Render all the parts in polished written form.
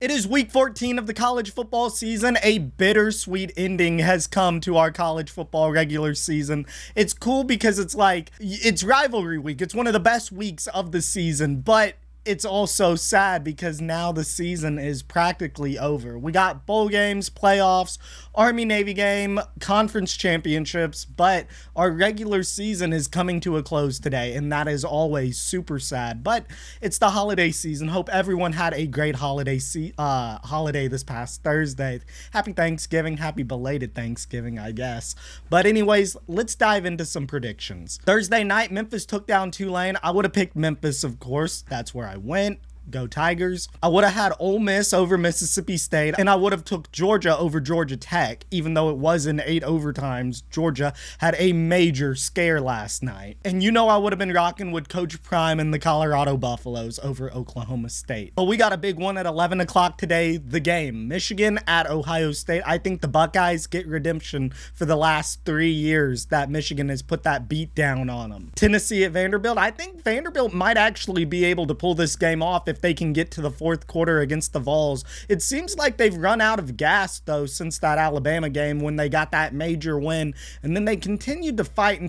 It is week 14 of the college football season. A bittersweet ending has come to our college football regular season. It's cool because it's rivalry week. It's one of the best weeks of the season, but it's also sad because now the season is practically over. We got bowl games, playoffs, Army-Navy game, conference championships, but our regular season is coming to a close today, and that is always super sad. But it's the holiday season. Hope everyone had a great holiday this past Thursday. Happy Thanksgiving, happy belated Thanksgiving, I guess. But anyways, let's dive into some predictions. Thursday night, Memphis took down Tulane. I would have picked Memphis, of course. That's where I went. Go Tigers. I would have had Ole Miss over Mississippi State, and I would have took Georgia over Georgia Tech, even though it was in 8 overtimes. Georgia had a major scare last night. And you know I would have been rocking with Coach Prime and the Colorado Buffaloes over Oklahoma State. But we got a big one at 11 o'clock today, the game. Michigan at Ohio State. I think the Buckeyes get redemption for the last 3 years that Michigan has put that beat down on them. Tennessee at Vanderbilt. I think Vanderbilt might actually be able to pull this game off if they can get to the fourth quarter against the Vols. It seems like they've run out of gas, though, since that Alabama game when they got that major win, and then they continued to fight,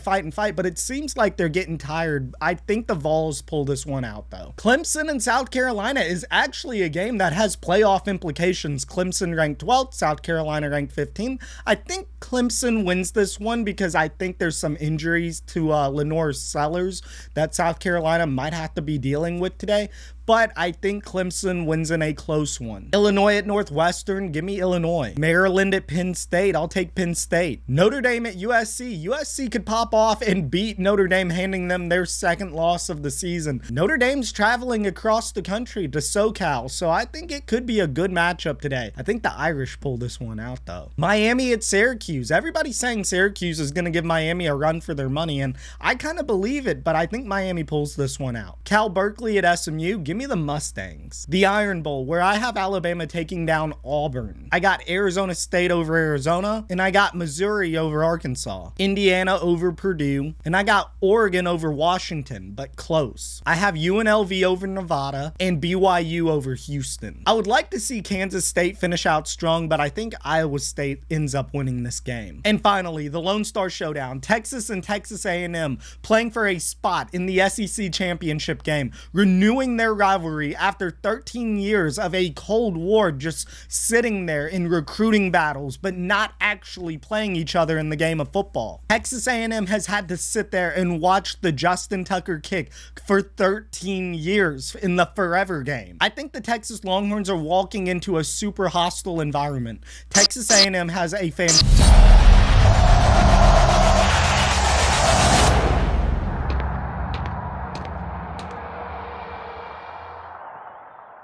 but it seems like they're getting tired. I think the Vols pull this one out, though. Clemson and South Carolina is actually a game that has playoff implications. Clemson ranked 12th, South Carolina ranked 15th. I think Clemson wins this one because I think there's some injuries to Lenore Sellers that South Carolina might have to be dealing with today. But I think Clemson wins in a close one. Illinois at Northwestern, give me Illinois. Maryland at Penn State, I'll take Penn State. Notre Dame at USC. USC could pop off and beat Notre Dame, handing them their second loss of the season. Notre Dame's traveling across the country to SoCal, so I think it could be a good matchup today. I think the Irish pull this one out, though. Miami at Syracuse. Everybody's saying Syracuse is going to give Miami a run for their money, and I kind of believe it, but I think Miami pulls this one out. Cal Berkeley at SMU. Give me the Mustangs. The Iron Bowl, where I have Alabama taking down Auburn. I got Arizona State over Arizona, and I got Missouri over Arkansas. Indiana over Purdue, and I got Oregon over Washington, but close. I have UNLV over Nevada, and BYU over Houston. I would like to see Kansas State finish out strong, but I think Iowa State ends up winning this game. And finally, the Lone Star Showdown. Texas and Texas A&M playing for a spot in the SEC championship game, renewing their rivalry after 13 years of a Cold War, just sitting there in recruiting battles but not actually playing each other in the game of football. Texas A&M has had to sit there and watch the Justin Tucker kick for 13 years in the forever game. I think the Texas Longhorns are walking into a super hostile environment. Texas A&M has a fantastic